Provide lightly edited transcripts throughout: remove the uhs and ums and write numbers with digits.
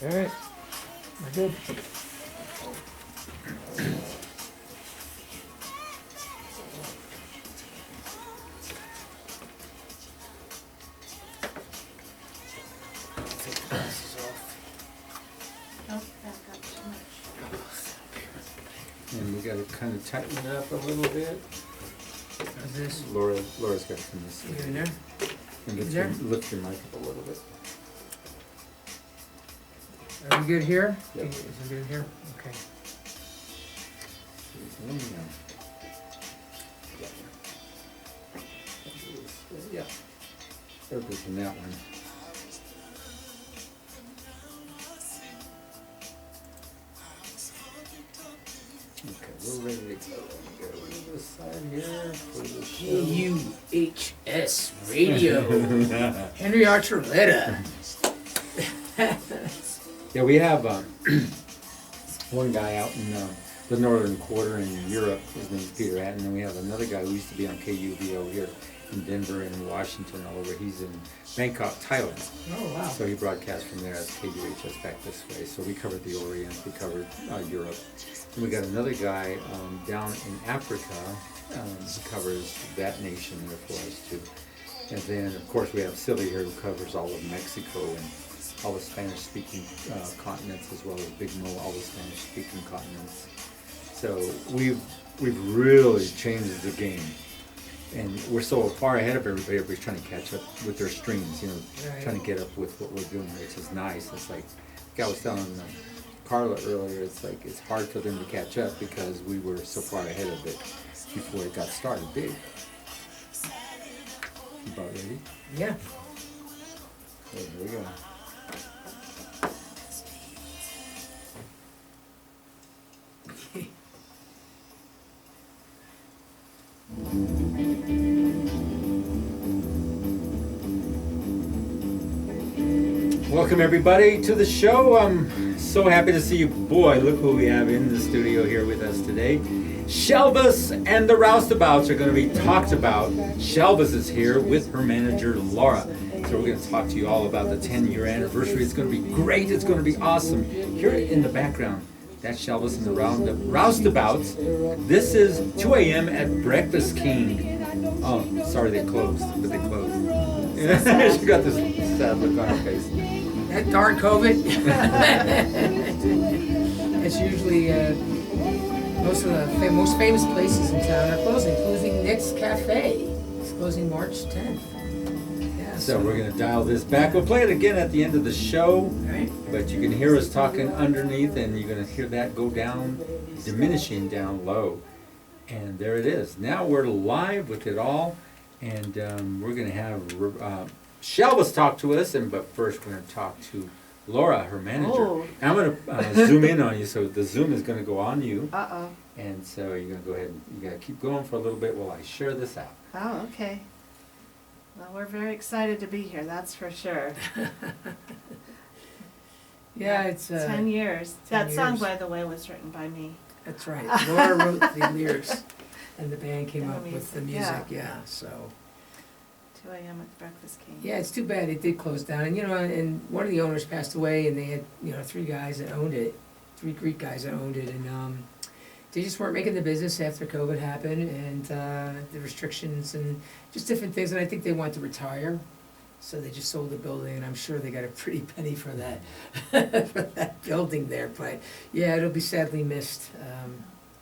All right, we're good. And we got to kind of tighten it up a little bit. How's this? Laura's got some this. You in there? And lift your mic up a little bit. Are we good here? Yep. Is it good here? Okay. Yeah. Focus on that one. Okay, we're ready to go. Go to this side here for the show. KUHS Radio. Henry Archuleta. Yeah, we have one guy out in the northern quarter in Europe. His name's Peter Hatton. And we have another guy who used to be on KUVO here in Denver and Washington all over. He's in Bangkok, Thailand. Oh, wow. So he broadcasts from there as KUHS back this way. So we covered the Orient, we covered Europe. And we got another guy down in Africa. He covers that nation there for us too. And then, of course, we have Silly here who covers all of Mexico and all the Spanish-speaking continents, as well as Big Mo, all the Spanish-speaking continents. So we've really changed the game, and we're so far ahead of everybody. Everybody's trying to catch up with their streams, Right. trying to get up with what we're doing, which is nice. It's like I was telling Carla earlier. It's like it's hard for them to catch up because we were so far ahead of it before it got started big. You about ready? Yeah. Okay, here we go. Welcome everybody to the show. I'm so happy to see you. Boy, look who we have in the studio here with us today. Shelvis and the Roustabouts are going to be talked about. Shelvis is here with her manager Laura. So we're going to talk to you all about the 10-year anniversary. It's going to be great. It's going to be awesome. Here in the background, that's Shelvis and the Roustabouts. This is 2 a.m. at Breakfast King. Oh, sorry they closed, but they closed. She got this sad look on her face. That darn COVID. It's usually most of the most famous places in town are closing, including Nick's Cafe. It's closing March 10th. Yeah, So we're going to dial this back. We'll play it again at the end of the show, Right. but you can hear us talking underneath, and you're going to hear that go down, diminishing down low. And there it is. Now we're live with it all, and we're going to have Shelvis talk to us, but first we're going to talk to Laura, her manager. Oh. And I'm going to zoom in on you, so the zoom is going to go on you, Uh-oh. and so you're going to go ahead and you got to keep going for a little bit while I share this out. Oh, okay. Well, we're very excited to be here, that's for sure. Yeah, it's 10 years. 10 That song, years. by the way, was written by me. That's right. Laura wrote the lyrics, and the band came The up with the music, music. Yeah, so 2 a.m. at Breakfast King. yeah, it's too bad it did close down. And and one of the owners passed away, and they had 3 guys that owned it, 3 Greek guys that owned it, and they just weren't making the business after COVID happened, and the restrictions and just different things. And I think they wanted to retire, so they just sold the building, and I'm sure they got a pretty penny for that for that building there. But yeah, it'll be sadly missed.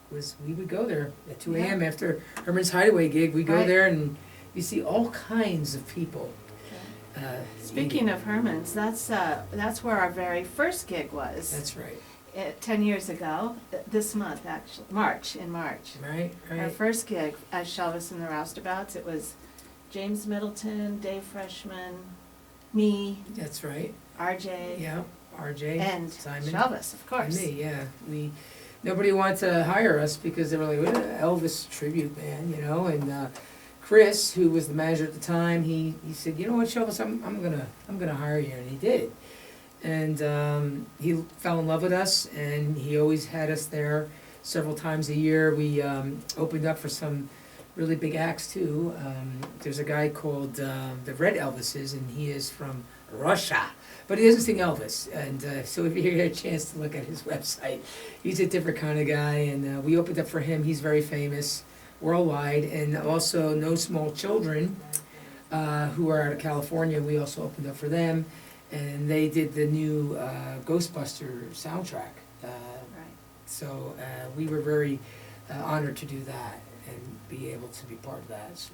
We would go there at 2 a.m. after Herman's Hideaway gig. We go Right. there and you see all kinds of people. Speaking of Herman's, that's where our very first gig was. That's right. 10 years ago, this month actually, in March. Right, Our right. first gig as Shelvis and the Roustabouts, it was James Middleton, Dave Freshman, me, That's right. RJ, Yeah, RJ, and Simon, Shelvis, of course. and me. Yeah, nobody wanted to hire us because they were like, "What an Elvis tribute band," And Chris, who was the manager at the time, he said, "You know what, Shelvis, I'm gonna hire you," and he did. And he fell in love with us, and he always had us there several times a year. We opened up for some really big acts too. There's a guy called the Red Elvises, and he is from Russia. But he doesn't sing Elvis, and so if you get a chance to look at his website, he's a different kind of guy, and we opened up for him. He's very famous worldwide, and also No Small Children, who are out of California. We also opened up for them, and they did the new Ghostbuster soundtrack. Right. So we were very honored to do that and be able to be part of that. So.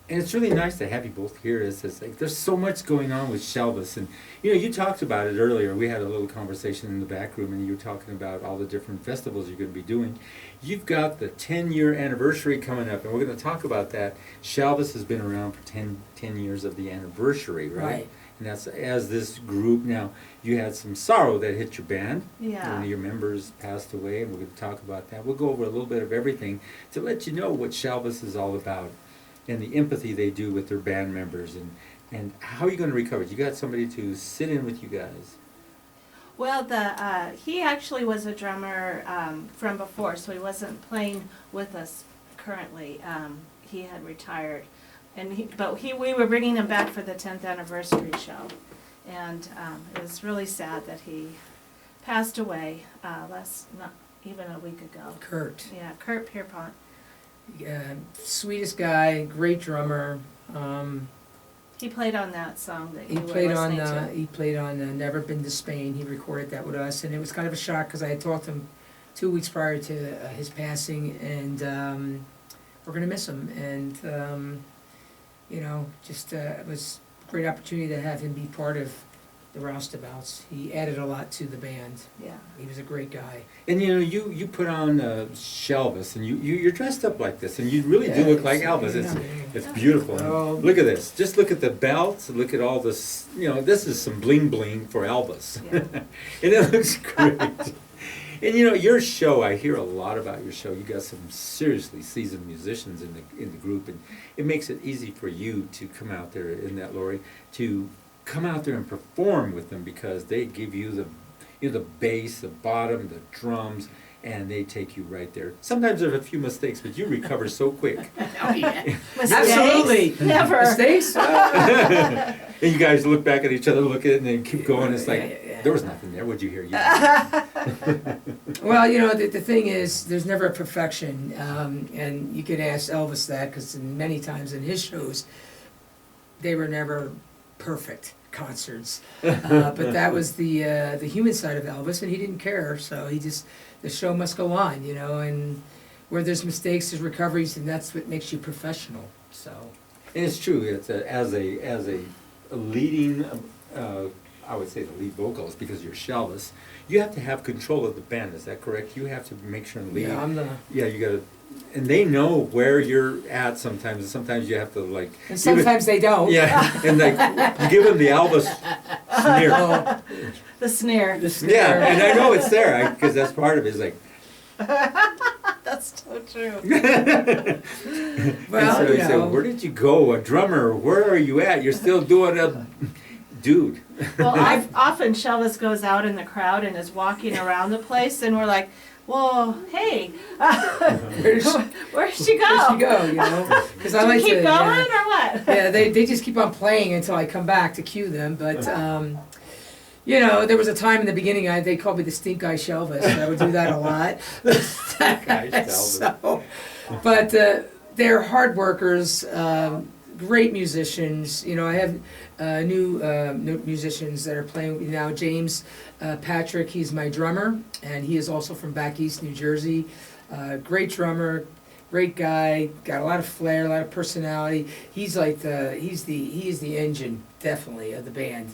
And it's really nice to have you both here. It's like there's so much going on with Shelvis, and you talked about it earlier. We had a little conversation in the back room, and you were talking about all the different festivals you're going to be doing. You've got the 10-year anniversary coming up, and we're going to talk about that. Shelvis has been around for 10 years of the anniversary, right? Right. And that's as this group now. You had some sorrow that hit your band. Yeah. One of your members passed away, and we're going to talk about that. We'll go over a little bit of everything to let you know what Shelvis is all about, and the empathy they do with their band members, and how are you going to recover? You got somebody to sit in with you guys. Well, he actually was a drummer from before, so he wasn't playing with us currently. He had retired, but we were bringing him back for the 10th anniversary show, and it was really sad that he passed away not even a week ago. Kurt. Yeah, Kurt Pierpont. Sweetest guy, great drummer. He played on that song that He you were played listening on to. he played on Never Been to Spain. He recorded that with us, and it was kind of a shock because I had talked to him 2 weeks prior to his passing, and we're gonna miss him. And just it was a great opportunity to have him be part of the Roustabouts. He added a lot to the band. Yeah. He was a great guy. And you put on Shelvis, and you're dressed up like this, and you really do look like Elvis. It's beautiful. Oh. Look at this. Just look at the belts. Look at all this. This is some bling bling for Elvis, Yeah. and it looks great. And your show, I hear a lot about your show. You got some seriously seasoned musicians in the group, and it makes it easy for you to come out there, in that, Lori, to come out there and perform with them, because they give you the bass, the bottom, the drums, and they take you right there. Sometimes there are a few mistakes, but you recover so quick. Oh yeah. Mistakes? Absolutely. Never. Mistakes? And you guys look back at each other, look at it, and then keep going. It's like, Yeah. there was nothing there. What'd you hear? Well, the thing is, there's never a perfection, and you could ask Elvis that, because many times in his shows, they were never perfect concerts, but that was the human side of Elvis, and he didn't care. So the show must go on, and where there's mistakes, there's recoveries, and that's what makes you professional. So, And it's true. It's as a leading, I would say the lead vocalist, because you're Shelvis, you have to have control of the band. Is that correct? You have to make sure and lead. yeah, I'm the. Yeah, you gotta, and they know where you're at sometimes, and sometimes you have to And sometimes they don't. Yeah, and you give them the Elvis sneer. Oh, The snare. the snare. Yeah, and I know it's there, because that's part of it. It's like, That's so true. Well, and so you say, where did you go? A drummer, where are you at? You're still doing a dude. Well, often Shelvis goes out in the crowd and is walking around the place, and we're like, "Whoa, hey, Where's she where'd she go? go? Because I Do we like keep to. going Yeah. or what?" Yeah, they just keep on playing until I come back to cue them. But there was a time in the beginning they called me the stink eye Shelvis. I would do that a lot. Eye Shelvis. So, but they're hard workers, great musicians. I have new musicians that are playing with me now. James Patrick, he's my drummer, and he is also from back east New Jersey. Great drummer. Great guy, got a lot of flair, a lot of personality. He's like he is the engine, definitely, of the band.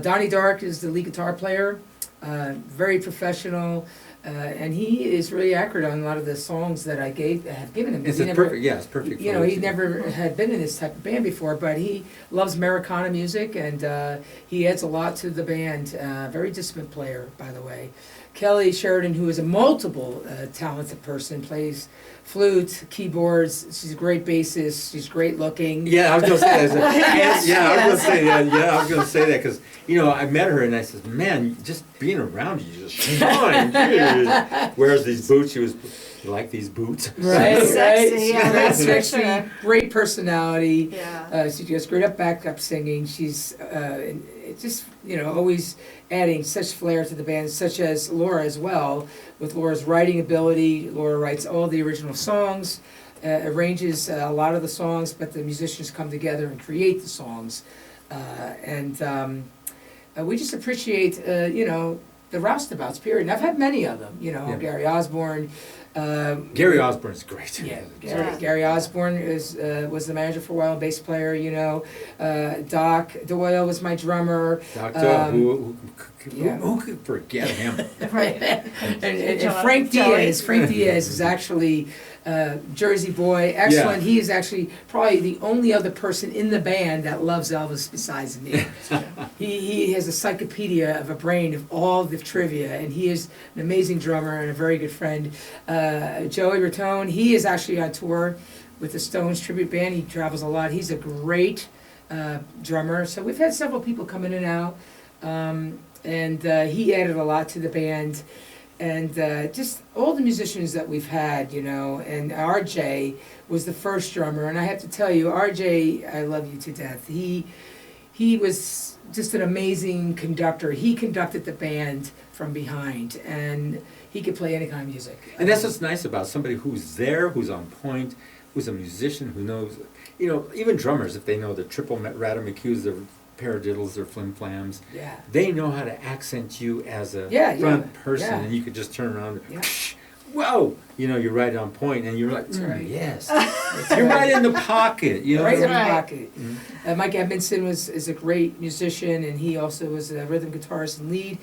Donnie Dark is the lead guitar player, very professional, and he is really accurate on a lot of the songs that I have given him. It's He never- perfect. Yeah, it's perfect. he never had been in this type of band before, but he loves Americana music, and he adds a lot to the band. Very disciplined player, by the way. Kelly Sheridan, who is a multiple talented person, plays flute, keyboards. She's a great bassist. She's great looking. Yeah, I was gonna say that. Yes, I was gonna yes. say that. Yeah, I was gonna say that because I met her and I said, man, just being around you just shine. Wears these boots. She was You like these boots? Right, She's right. sexy, yeah, that's for Sexy, sure. great personality. Yeah. She does great backup singing. She's just, always adding such flair to the band, such as Laura as well. With Laura's writing ability, Laura writes all the original songs, arranges a lot of the songs, but the musicians come together and create the songs. We just appreciate, the roustabouts, period. And I've had many of them, Yeah. Gary Osborne. Gary Osborne's great. Yeah, Yeah. Gary Osborne was the manager for a while, bass player, Doc Doyle was my drummer. Doctor, yeah. who could forget him? Right. And Frank Diaz. Frank Diaz is actually Jersey boy, excellent. Yeah. He is actually probably the only other person in the band that loves Elvis besides me. He has a encyclopedia of a brain of all the trivia, and he is an amazing drummer and a very good friend. Joey Rattone, he is actually on tour with the Stones tribute band. He travels a lot. He's a great drummer. So we've had several people come in and out, and he added a lot to the band. And just all the musicians that we've had, and RJ was the first drummer. And I have to tell you, RJ, I love you to death. He was just an amazing conductor. He conducted the band from behind, and he could play any kind of music. And that's what's nice about somebody who's there, who's on point, who's a musician, who knows, even drummers, if they know the triple Radamacus, the paradiddles, or flim-flams, Yeah. they know how to accent you as a front person, and you could just turn around and, whoa, you're right on point, and you're like, That's right. yes, you're right in the pocket, Right in the Right. pocket. Mike Edmondson is a great musician, and he also was a rhythm guitarist and lead.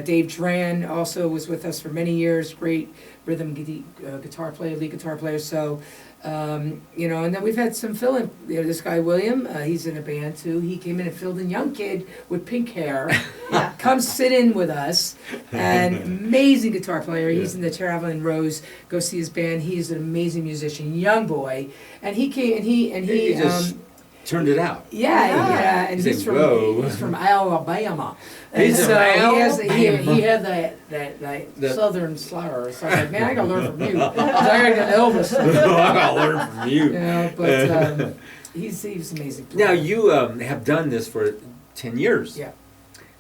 Dave Dran also was with us for many years, great rhythm guitar player, lead guitar player. So, and then we've had some fill-in. This guy William, he's in a band too. He came in and filled in, young kid with pink hair. Yeah. Come sit in with us. An amazing guitar player. He's in the Traveling Rose. Go see his band. He is an amazing musician, young boy. And he came and he just turned it out. yeah, and He he's said, "Whoa." from Alabama. And He's so from he had that southern slur. So I was like, man, I gotta learn from you. 'Cause I gotta get Elvis. I gotta learn from you. But he's amazing. Now you have done this for 10 years. Yeah.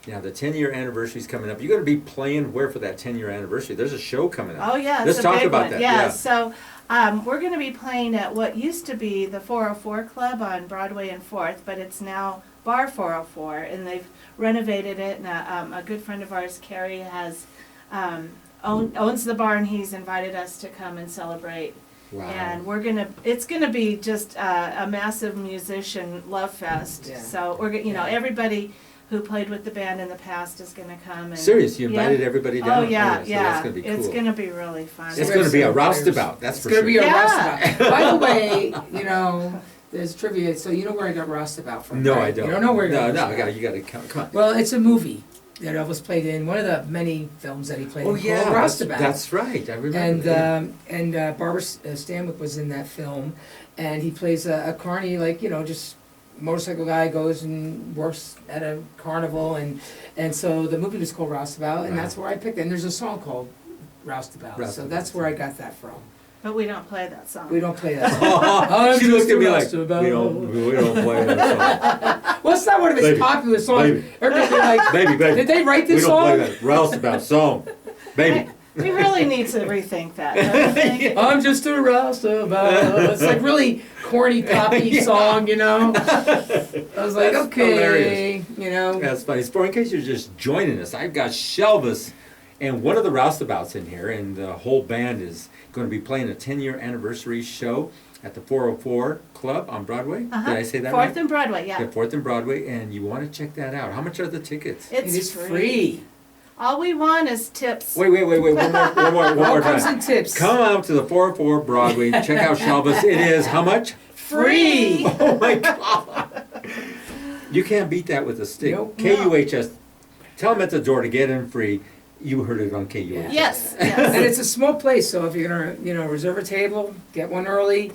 Now the 10-year anniversary is coming up. You're going to be playing where for that 10-year anniversary? There's a show coming up. Oh, yeah, Let's it's a talk big about one. that. Yeah, Yeah. so we're going to be playing at what used to be the 404 Club on Broadway and 4th, but it's now Bar 404, and they've renovated it. And a good friend of ours, Carrie, has owns the bar, and he's invited us to come and celebrate. Wow. And it's gonna be just a massive musician love fest. Yeah. So everybody who played with the band in the past is gonna come. And Serious? You invited Yeah. everybody down? Oh yeah, so yeah. That's going to be cool. It's gonna be really fun. It's going to be a roustabout, that's It's for gonna sure. be a Yeah. roustabout. By the way, there's trivia. So you know where I got roustabout from? No, right? I don't. You don't know where I got No, roustabout. you got to come on. Well, it's a movie that Elvis played in. One of the many films that he played Oh in yeah, called that's, Roustabout. that's right. I remember. And Barbara Stanwyck was in that film, and he plays a carny, just motorcycle guy goes and works at a carnival, and so the movie was called Roustabout, and Right. that's where I picked it. And there's a song called Roustabout, so Roustabout. that's where I got that from. But we don't play that song. We don't play that song. Oh, she looked at me like, Roustabout. we don't play that song. Well, it's not one of his Baby, popular songs. baby. Everybody's like, Baby, did they write we this don't song? play that roustabout song. Baby. We really need to rethink that, don't you think? I'm just a roustabout. It's like really corny poppy song, I was like, That's okay, That's funny. For in case you're just joining us, I've got Shelvis and one of the roustabouts in here, and the whole band is going to be playing a 10-year anniversary show at the 404 Club on Broadway. Did I say that 4th right? and Broadway, yeah. Yeah, 4th and Broadway, and you want to check that out. How much are the tickets? It is free. All we want is tips. Wait, one more All comes time. in tips. Come out to the 404 Broadway, check out Shelvis. It is how much? Free. Oh my God. You can't beat that with a stick. Nope. KUHS. Tell them at the door to get in free. You heard it on KUHS. Yes, And yes. it's a small place, so if you're gonna, reserve a table, get one early.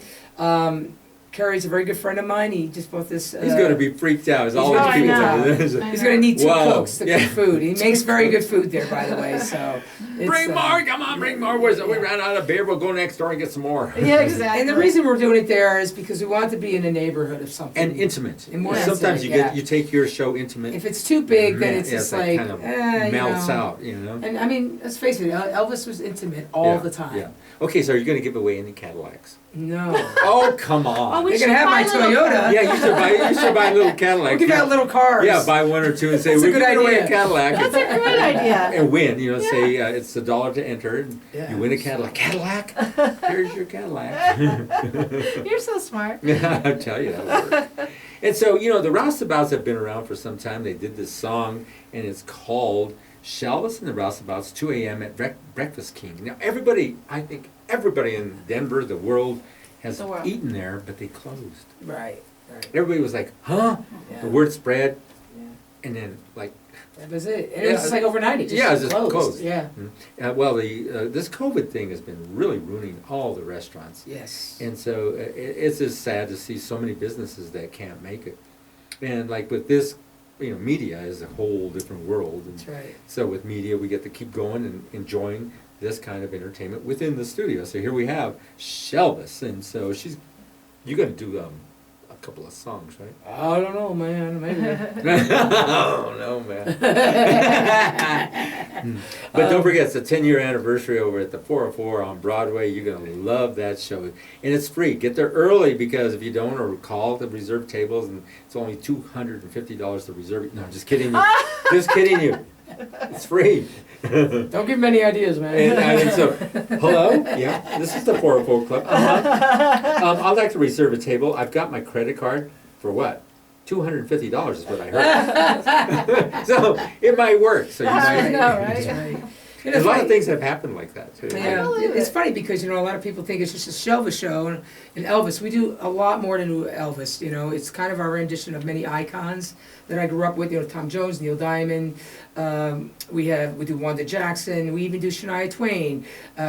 Kerry's a very good friend of mine. He just bought this. He's going to be freaked out. It's all gonna these be people. freaked out. He's going to need 2 Whoa. cooks to cook food. He makes very good food there, by the way. So Bring more, come on, bring more. We ran out of beer. We'll go next door and get some more. Yeah, exactly. And the reason we're doing it there is because we want to be in a neighborhood of something. And intimate. And more Sometimes intimate, you take your show intimate. If it's too big, then it's Yeah, just like like, kind of you melts know. out, you know. And I mean, let's face it, Elvis was intimate all Yeah, the time. Yeah. Okay, so are you going to give away any Cadillacs? No. Oh, come on. we They should can have buy my little Toyota. cars. Yeah, you should buy a little Cadillac. We'll give out little cars. Yeah, buy 1 or 2 and say, That's a we're good giving away a idea. Cadillac. That's a great idea. And win, you know, Yeah. say it's $1 to enter, and Yeah. you win a Cadillac. Cadillac? Here's your Cadillac. You're so smart. Yeah, I'll tell you that works. And so, you know, the Roustabouts have been around for some time. They did this song, and it's called Shelvis and the Roustabouts, 2 a.m. at Breakfast King. Now, I think everybody in Denver, the world, has The world. eaten there, but they closed. Right, right. Everybody was like, huh? Yeah. The word spread, Yeah. and then, like, That was it. And it was Yeah. just like overnight. It just Yeah, it was just closed. closed. Yeah. well, this COVID thing has been really ruining all the restaurants. Yes. And so it's just sad to see so many businesses that can't make it. And like with this, you know, media is a whole different world. And That's right. so with media, we get to keep going and enjoying this kind of entertainment within the studio. So here we have Shelvis, and so you're going to do a couple of songs, right? I don't know, man. Maybe. Oh no, man. But don't forget, it's the 10-year anniversary over at the 404 on Broadway. You're going to love that show. And it's free. Get there early, because if you don't, or call the reserve tables, and it's only $250 to reserve it. No, I'm just kidding you. Just kidding you. It's free. Don't give him any ideas, man. And so, hello? Yeah, this is the 404 Club. I'd like to reserve a table. I've got my credit card for what? $250 is what I heard. So it might work. So you I might. know, right? That's right. And a lot of things have happened like that too. Yeah, believe it's it. funny because, you know, a lot of people think it's just a Shelvis show, and Elvis, we do a lot more than Elvis, you know, it's kind of our rendition of many icons that I grew up with, you know, Tom Jones, Neil Diamond, we do Wanda Jackson, we even do Shania Twain,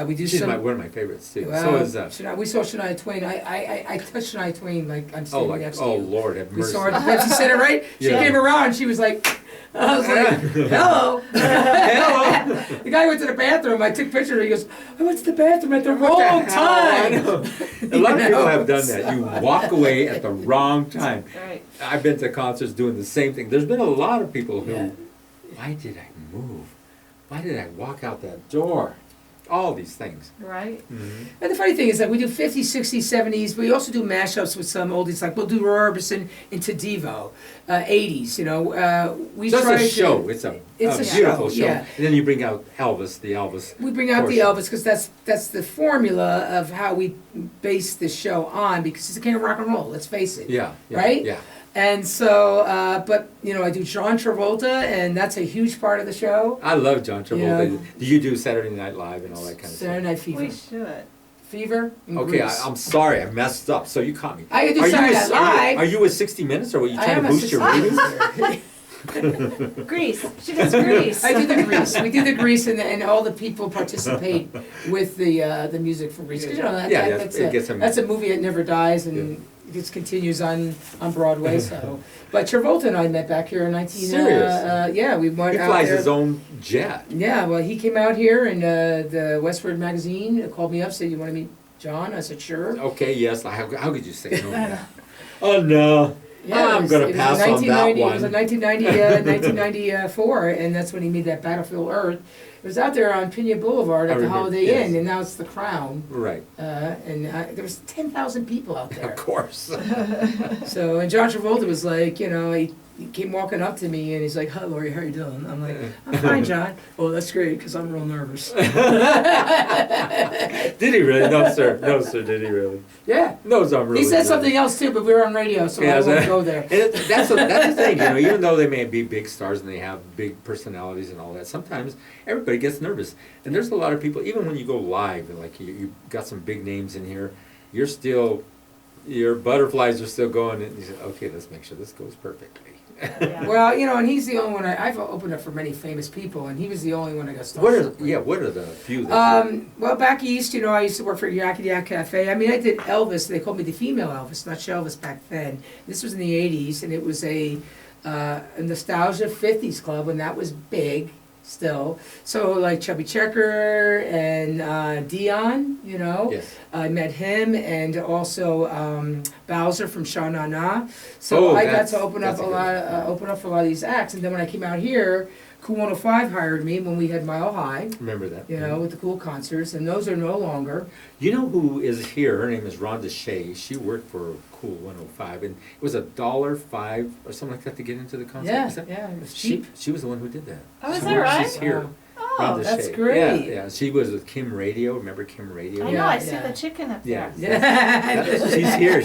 we do She's some... one of my favorites too. Well, So is we saw Shania Twain, I touched Shania Twain like I'm standing next to you. Lord have We mercy. saw her at the Pepsi Center, right? She Yeah. came around, she was like, I was like, hello. Hello. The guy went to the bathroom, I took pictures, he goes, I went to the bathroom at the What the wrong hell? I time. know. A lot of people have done that. You walk away at the wrong time. Right. I've been to concerts doing the same thing. There's been a lot of people who, Yeah. why did I move? Why did I walk out that door? All these things. Right. And the funny thing is that we do 50s, 60s, 70s, but we also do mashups with some oldies, like we'll do Roy Orbison into Devo, 80s, you know. We So try it's a to- show. It's a It's a beautiful show, show. yeah. And then you bring out Elvis, the Elvis. We bring out the portion. Elvis because that's the formula of how we base the show on, because he's the king of rock and roll, let's face it. Yeah. Right? Yeah. And so, but, you know, I do John Travolta, and that's a huge part of the show. I love John Travolta. Yeah. Do you do Saturday Night Live and all that kind of Saturday Night Fever. We should. Fever and stuff? Okay, Grease. I'm sorry. I messed up. So you caught me. I do Are you Saturday with- Night Live. Are you with 60 Minutes, or were you I trying am to a boost your 60 ratings? Grease. She does grease. I do the Grease. We do the Grease, and all the people participate with the music for Grease. 'Cause, you know, that's a movie that never dies, and it just continues on Broadway. So, but Travolta and I met back here in 19. Serious? Yeah, we went He out flies there. his own jet. Yeah, well, he came out here, and the Westward magazine called me up, said, "You want to meet John?" I said, "Sure." Okay, yes. How could you say no? to that? Oh no. Yeah, I'm it gonna was pass in on that 1990 It was in one. 1994, and that's when he made that Battlefield Earth. It was out there on Pena Boulevard I at the remember, Holiday yes. Inn, and now it's the Crown. Right. There was 10,000 people out there. Of course. So, and John Travolta was like, you know, he came walking up to me, and he's like, "Hi, Lori, how you doing?" I'm like, "I'm fine, John." "Oh, that's great, because I'm real nervous." Did he really? No, sir. No, sir. Did he really? Yeah. No, I'm really. He said nervous. something else too, but we were on radio, so I won't go there. And that's the thing, you know. Even though they may be big stars and they have big personalities and all that, sometimes everybody gets nervous. And there's a lot of people. Even when you go live, like you got some big names in here, your butterflies are still going. And you say, "Okay, let's make sure this goes perfectly." Yeah. Well, and he's the only one, I've opened up for many famous people, and he was the only one I got What started. what are the few that Well, back east, I used to work for Yak Yak Cafe. I mean, I did Elvis. They called me the female Elvis, not Shelvis back then. This was in the 80s, and it was a nostalgia 50s club when that was big still. So, like Chubby Checker and Dion, Yes. I met him, and also Bowser from Sha Na Na. So Oh, I got that's- to open up that's a a good lot, open up for a lot of these acts. And then when I came out here, Cool 105 hired me when we had Mile High, Remember that? with the cool concerts, and those are no longer. You know who is here? Her name is Rhonda Shea. She worked for Cool 105, and it was $1.05 or something like that to get into the concert. Yeah, Is that- yeah, it was She cheap. she was the one who did that. Oh, is She- that right? She's here. Wow. Oh, Rhonda that's Shea. great. Yeah. She was with Kim Radio. Remember Kim Radio? I Yeah, know, I see yeah. the chicken up Yeah. there. Yeah. She's here.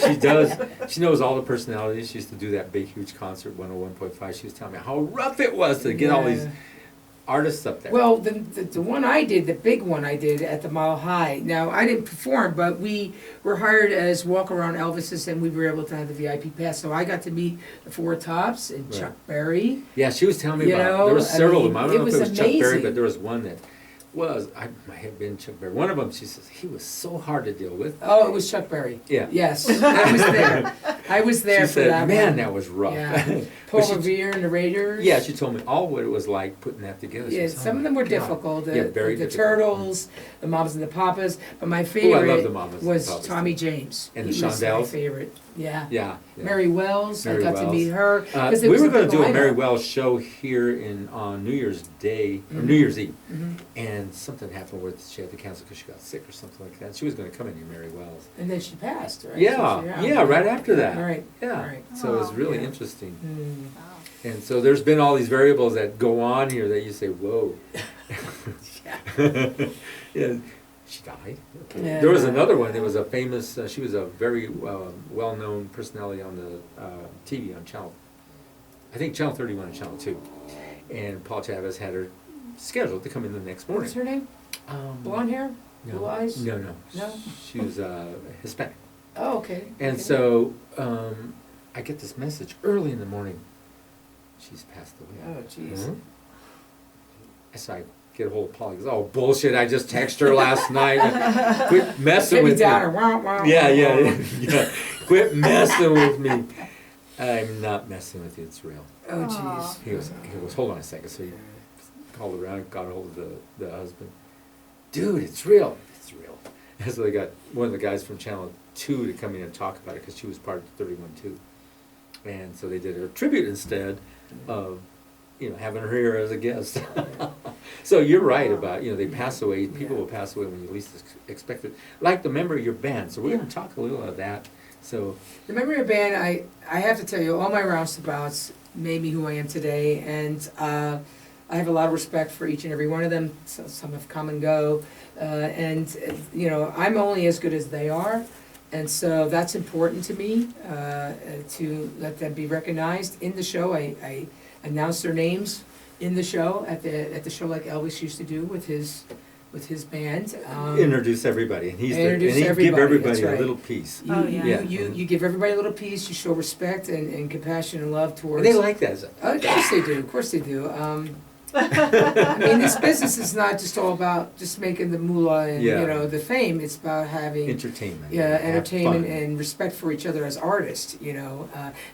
She knows all the personalities. She used to do that big, huge concert, 101.5. She was telling me how rough it was to get all these Yeah. artists up there. Well, the one I did, the big one I did at the Mile High. Now I didn't perform, but we were hired as walk around Elvises, and we were able to have the VIP pass. So I got to meet the Four Tops and Right. Chuck Berry. Yeah, she was telling me You about. know, There were I several mean, of them. I it don't know if was it was Chuck Berry, amazing. but there was one that I might have been Chuck Berry. One of them, she says, he was so hard to deal with. Oh, it was Chuck Berry. Yeah. Yes, I was there. I was there She for said, that man, one. that was rough. Yeah. Paul But she- Revere and the Raiders. Yeah, she told me all what it was like putting that together. She Yeah, says, "Oh some of my them were God." difficult. Yeah, very the difficult. Turtles, the Mamas and the Papas. But my Ooh, I favorite love the Mamas and was Papas, Tommy too. James. And He the was my Shondells? favorite. Yeah. Yeah. yeah. Mary Wells, Mary I got to Wells. meet her. 'cause there We was were a going to big do a Mary lineup. Wells show here on New Year's Day, or Mhm. New Year's Eve. Mhm. And something happened where she had to cancel because she got sick or something like that. She was going to come in here, Mary Wells. And then she passed, right? Yeah, So yeah, right after that. All right. Yeah. All right. So it was Oh. really Yeah. interesting. Mm. Wow. And so there's been all these variables that go on here that you say, whoa. Yeah, she died. Okay. Yeah. There was another one. There was a famous, she was a very well-known personality on the TV on I think Channel 31 and Channel 2. And Paul Chavez had her scheduled to come in the next morning. What's her name? Blonde hair? No, blue eyes? No, no. No? She was Hispanic. Oh, okay. And Okay. so I get this message early in the morning. She's passed away. Oh, jeez. Mhm. So I get a hold of Paul. He goes, "Oh, bullshit! I just texted her last night. Quit messing Debbie with Downer. me." Wow, wow. Yeah, wow, yeah, wow. yeah. Quit messing with me. I'm not messing with you. It's real. Oh, Aw. jeez. He goes, hold on a second. So he called around, got a hold of the husband. Dude, it's real. It's real. And so they got one of the guys from Channel 2 to come in and talk about it because she was part of 31-2. And so they did her tribute instead of, having her here as a guest. So you're right about, they pass away. People will pass away when you least expect it. Like the member of your band. So we're going to talk a little about that. So The memory of band, I have to tell you, all my roustabouts made me who I am today, and I have a lot of respect for each and every one of them. So some have come and go, and I'm only as good as they are, and so that's important to me to let them be recognized in the show. I announce their names in the show at the show like Elvis used to do with his band. introduce everybody. And he's Introduce and he give everybody, everybody that's a right. little piece. You, Oh, yeah. you, Yeah. you give everybody a little piece. You show respect and compassion and love And towards. they like that. Oh, of course they do. Of course they do. I mean, this business is not just all about just making the moolah and Yeah. the fame. It's about having Entertainment. yeah, have entertainment fun. and respect for each other as artists.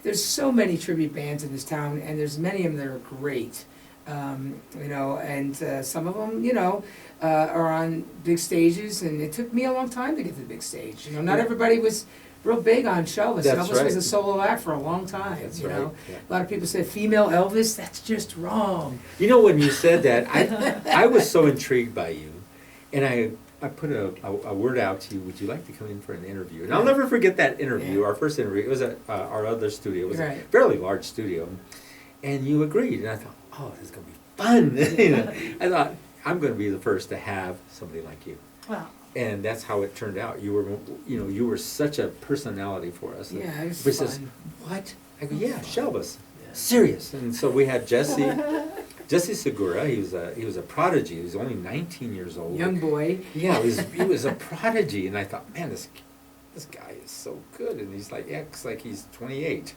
There's so many tribute bands in this town, and there's many of them that are great. And some of them, are on big stages, and it took me a long time to get to the big stage. Not Yeah. everybody was real big on Shelvis. That's Elvis was right. a solo act for a long time. That's you right. know, Yeah. a lot of people said female Elvis. That's just wrong. When you said that, I was so intrigued by you, and I put a word out to you. Would you like to come in for an interview? And I'll never forget that interview. Yeah. Our first interview. It was at our other studio. It was a Right. fairly large studio, and you agreed. And I thought, oh, this is gonna be fun. I thought I'm gonna be the first to have somebody like you. Well, And that's how it turned out. You were such a personality for us. Yeah, it was Everybody says, fun. what? I go, yeah, Shelvis. Yeah. Serious. And so we had Jesse Segura. He was a prodigy. He was only 19 years old. Young boy. Yeah, he was a prodigy. And I thought, man, this guy is so good. And he's like, acts like he's 28.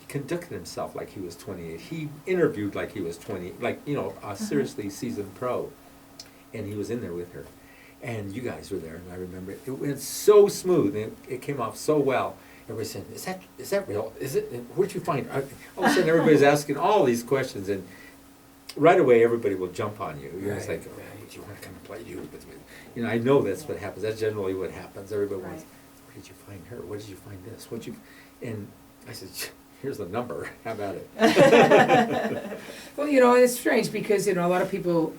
conducted himself like he was 28. He interviewed like he was 20, like, you know, a seriously seasoned pro. And he was in there with her. And you guys were there, and I remember it went so smooth, and it came off so well. Everybody said, is that real? Is it, where'd you find it? All of a sudden, everybody's asking all these questions, and right away, everybody will jump on you. You're just Right. like, oh, do you want to come and play? You know, I know that's what happens. That's generally what happens. Everybody wants, where did you find her? Where did you find this? And I said, here's the number. How about it? Well, you know, and it's strange because, you know, a lot of people,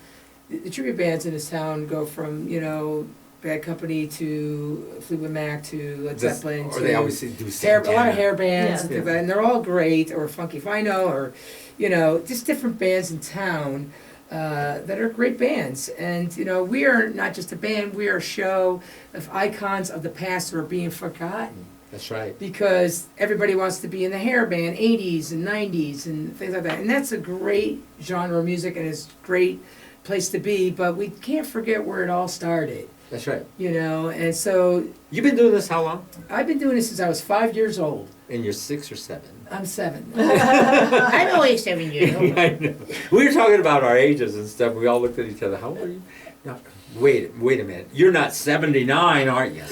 the tribute bands in this town go from, you know, Bad Company to Fleetwood Mac to Led Zeppelin Or to they always do a lot of Santana. hair bands and Yeah. things like that, and they're all great, or Funky Fino, or, you know, just different bands in town that are great bands. And, you know, we are not just a band, we are a show of icons of the past that are being forgotten. That's right. Because everybody wants to be in the hair band, 80s and 90s and things like that. And that's a great genre of music, and it's a great place to be, but we can't forget where it all started. That's right. You know, and so You've been doing this how long? I've been doing this since I was 5 years old. And you're 6 or 7. I'm 7. I'm only 7 years old. I know. We were talking about our ages and stuff. We all looked at each other. How old are you? No, wait a minute. You're not 79, aren't you?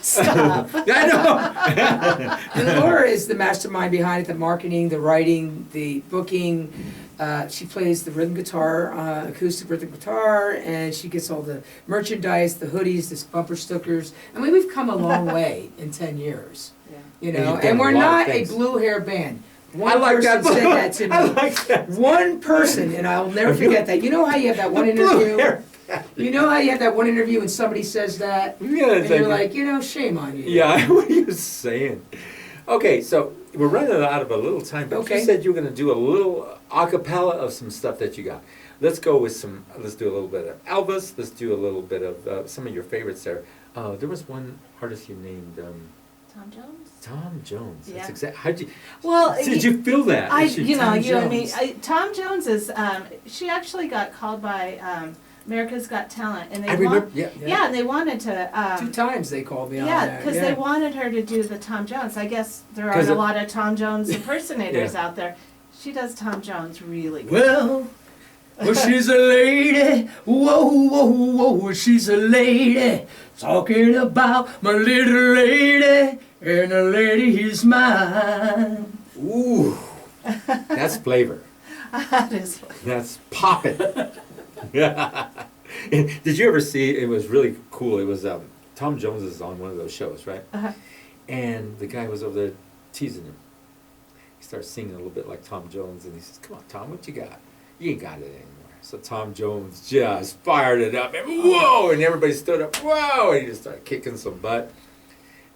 Stop. I know. And Laura is the mastermind behind it, the marketing, the writing, the booking. She plays the rhythm guitar, acoustic rhythm guitar, and she gets all the merchandise, the hoodies, the bumper stickers. I mean, we've come a long way in 10 years. Yeah. You And know, you've done and we're a lot of not a things. blue hair band. One I like person that. said that to me. I like that. One person, and I'll never forget that. You know how you have that one Blue interview? hair. You know how you have that one interview and somebody says that? Yeah, And it's you're like, you know, shame on you. yeah, what are you saying? Okay, so we're running out of a little time, but Okay. you said you were going to do a little a cappella of some stuff that you got. Let's go with let's do a little bit of Elvis, let's do a little bit of some of your favorites there. There was one artist you named, Tom Jones? Tom Jones. Yeah. That's exactly, how'd you, Well, did you feel that? I, That you know, Tom you and me. Jones. Tom Jones is. She actually got called by America's Got Talent, and they I remember, yeah. yeah, and they wanted to. 2 times they called me on Yeah, that. because they wanted her to do the Tom Jones. I guess there aren't 'Cause a it- lot of Tom Jones impersonators Yeah. out there. She does Tom Jones really good. Well, she's a lady. Whoa, whoa, whoa, she's a lady. Talking about my little lady, and the lady is mine. Ooh, that's flavor. That is. That's popping. Did you ever see, it was really cool, it was Tom Jones is on one of those shows, right? Uh-huh. And the guy was over there teasing him. He starts singing a little bit like Tom Jones, and he says, come on, Tom, what you got? You ain't got it anymore. So Tom Jones just fired it up, and whoa, and everybody stood up, whoa, and he just started kicking some butt.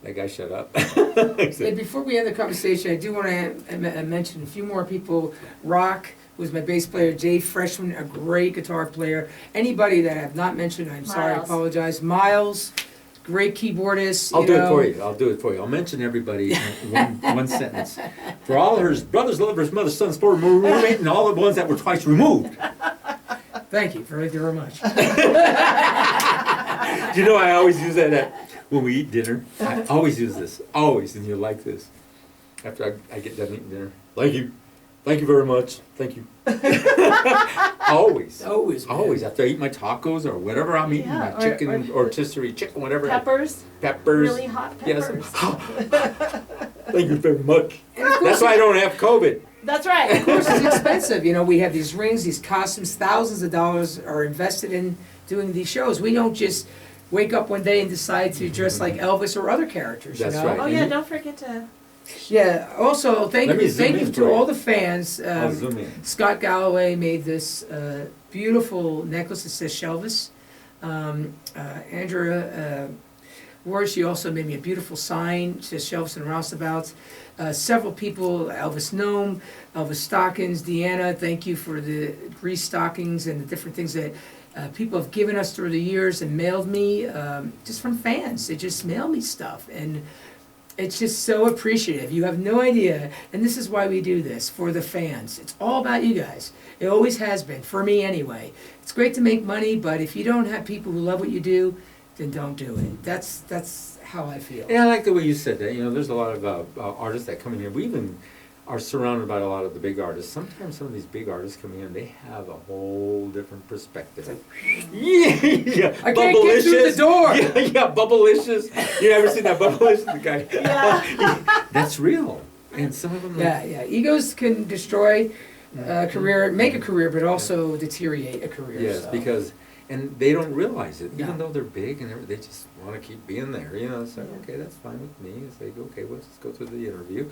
That guy shut up. Hey, before we end the conversation, I do want to mention a few more people. Rock, who's my bass player. Jay Freshman, a great guitar player. Anybody that I have not mentioned, I'm sorry, I Miles. apologize. Miles, great keyboardist. I'll do know. it for you. I'll do it for you. I'll mention everybody in one sentence. For all her brothers, lovers, mothers, sons, former roommate, and all the ones that were twice removed. Thank you very much. You know, I always use that when we eat dinner. I always use this. Always, and you like this. After I get done eating dinner. Thank you. Thank you very much. Thank you. Always. Always, man. Always. After I eat my tacos or whatever I'm eating, Yeah, my or- chicken or- rotisserie chicken, whatever. Peppers, Peppers. really hot Yes. peppers. Thank you very much. And of course, That's why I don't have COVID. That's right. of course, it's expensive. You know, we have these rings, these costumes, thousands of dollars are invested in doing these shows. We don't just wake up one day and decide to dress like Elvis or other characters. That's you know? right. Oh yeah, don't forget to. Yeah. Also, Let me zoom thank you in to for you. all the fans. I'll zoom in. Scott Galloway made this beautiful necklace that says Shelvis. Andrea Ward, she also made me a beautiful sign that says Shelvis and Roustabouts. Several people, Elvis Gnome, Elvis Stockings, Deanna, thank you for the grease stockings and the different things that people have given us through the years and mailed me, just from fans. They just mail me stuff. And it's just so appreciative. You have no idea. And this is why we do this, for the fans. It's all about you guys. It always has been, for me anyway. It's great to make money, but if you don't have people who love what you do, then don't do it. That's how I feel. Yeah, I like the way you said that. You know, there's a lot of artists that come in here. We even are surrounded by a lot of the big artists. Sometimes some of these big artists come in, they have a whole different perspective. Yeah, I can't get through the door. Yeah, Bubblicious. You ever seen that Bubblicious? The guy. Yeah. That's real. And some of them. Yeah. Egos can destroy a career, make a career, but also deteriorate a career. Yes, so. because, and they don't realize it, No. even though they're big and they just want to keep being there, you know, it's like, okay, that's fine with me. It's like, okay, well, let's just go through the interview.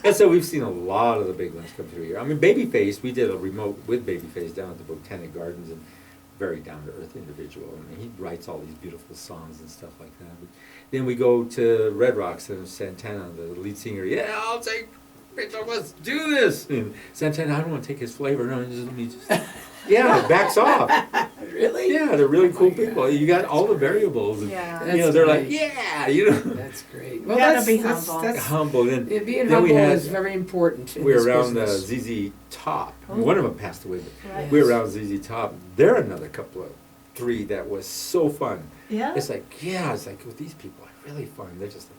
And so we've seen a lot of the big ones come through here. I mean, Babyface, we did a remote with Babyface down at the Botanic Gardens, and very down-to-earth individual. I mean, he writes all these beautiful songs and stuff like that. But then we go to Red Rocks and Santana, the lead singer, yeah, I'll take Rachel, let's do this. And Santana, I don't want to take his flavor. No, just let me just. Yeah, it backs off. Really? Yeah, they're really cool my people. God. You got all the variables. And, Yeah. you know, That's they're great. like, yeah, you know. That's great. You gotta be humble. That's Humble. And being then humble we had, is very important. In we were this around business. ZZ Top. Oh. One of them passed away, but Right. we were around ZZ Top. They're another couple of three that was so fun. Yeah. It's like, yeah, it's like with these people are really fun. They're just like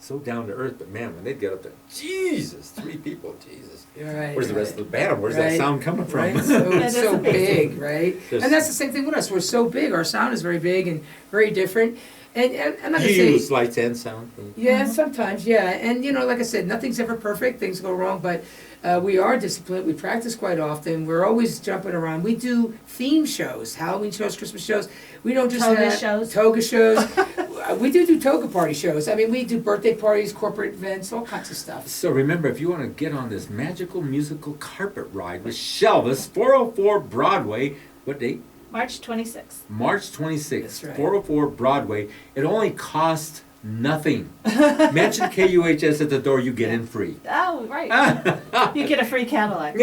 so down to earth. But man, when they'd get up there, Jesus, three people, Jesus. You're right. Where's the rest of the band? Where's that Right. sound coming from? Right? So, That is so amazing. big, right? There's- And that's the same thing with us. We're so big. Our sound is very big and very different. And I'm not You gonna use say. lights and sound. Yeah, sometimes, yeah. And you know, like I said, nothing's ever perfect. Things go wrong, but we are disciplined. We practice quite often. We're always jumping around. We do theme shows, Halloween shows, Christmas shows. We don't just Toga have shows. toga shows. We do toga party shows. I mean, we do birthday parties, corporate events, all kinds of stuff. So remember, if you want to get on this magical musical carpet ride with Shelvis, 404 Broadway, what date? March 26th. March 26th, That's right. 404 Broadway. It only costs nothing. Mention KUHS at the door, you get in free. Oh, right. You get a free Cadillac.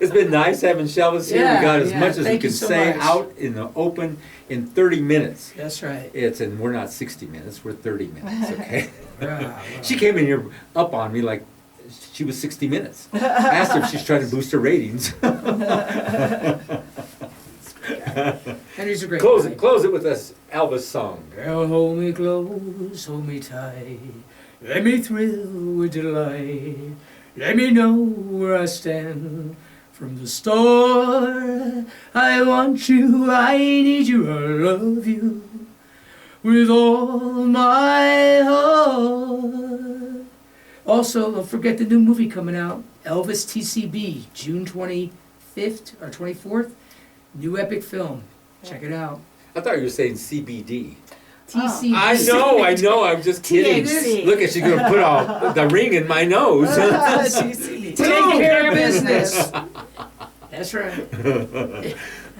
It's been nice having Shelvis here. Yeah, We got as yeah, much as we thank you can so say much. out in the open in 30 minutes. That's right. And we're not 60 minutes, we're 30 minutes, okay? Wow, She came in here up on me like she was 60 minutes. I asked her if she's trying to boost her ratings. Henry's a great Close guy. it with this Elvis song. Girl, hold me close, hold me tight. Let me thrill with delight. Let me know where I stand from the start. I want you, I need you, I love you with all my heart. Also, don't forget the new movie coming out, Elvis TCB, June 25th or 24th. New epic film. Check it out. I thought you were saying CBD. TCB. I know, I'm just kidding. THC. Look at, she's gonna put all the ring in my nose. Take care of business. That's right.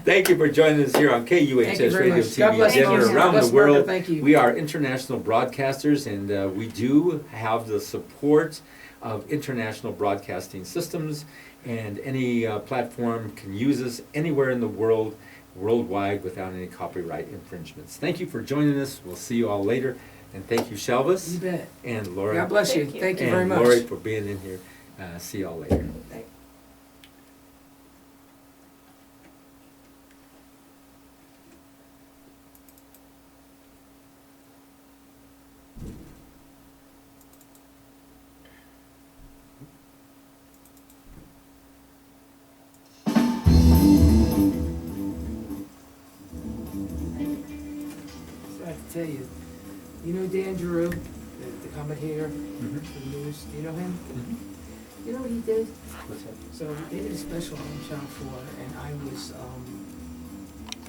Thank you for joining us here on Thank you KUHS very Radio much. God TV bless Denver you. God around bless the world. America. Thank you. We are international broadcasters, and we do have the support of international broadcasting systems, and any platform can use us anywhere in the world, worldwide, without any copyright infringements. Thank you for joining us. We'll see you all later, and thank you, Shelvis, You bet. and Laura, God bless you. Thank you. Thank you and very much. Lori for being in here. See you all later. Thank- So I have to tell you, you know Dan Giroux, the commentator Mhm. for the news. Do you know him? Mhm. You know what he did? What's that? So they did a special on Channel 4, and I was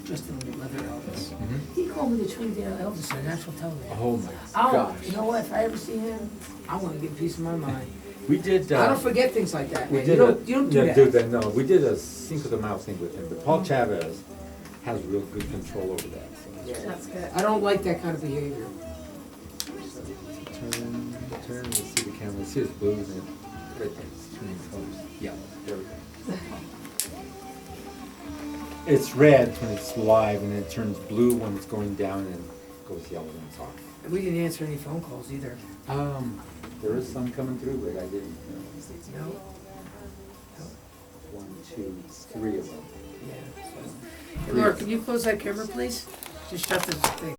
dressed in leather Elvis. Mhm. He called me the Trinidad Elvis on national television. Oh my Oh, gosh. you know what? If I ever see him, I want to get a piece of my mind. We did. I don't forget things like that, We man. did You don't do that. No, we did a Cinco de Mayo thing with him, but Paul Chavez has real good control over that. So. Yeah. That's good. I don't like that kind of behavior. Turn, let's see the camera, let's see it's blue, and then right there, it's turning colors. Yeah, there we go. It's red when it's live, and then it turns blue when it's going down, and goes yellow when it's off. We didn't answer any phone calls either. There is some coming through, but I didn't. No? 1, 2, 3 of them. Yeah. So. Hey, Laura, can you close that camera, please? Just shut this thing.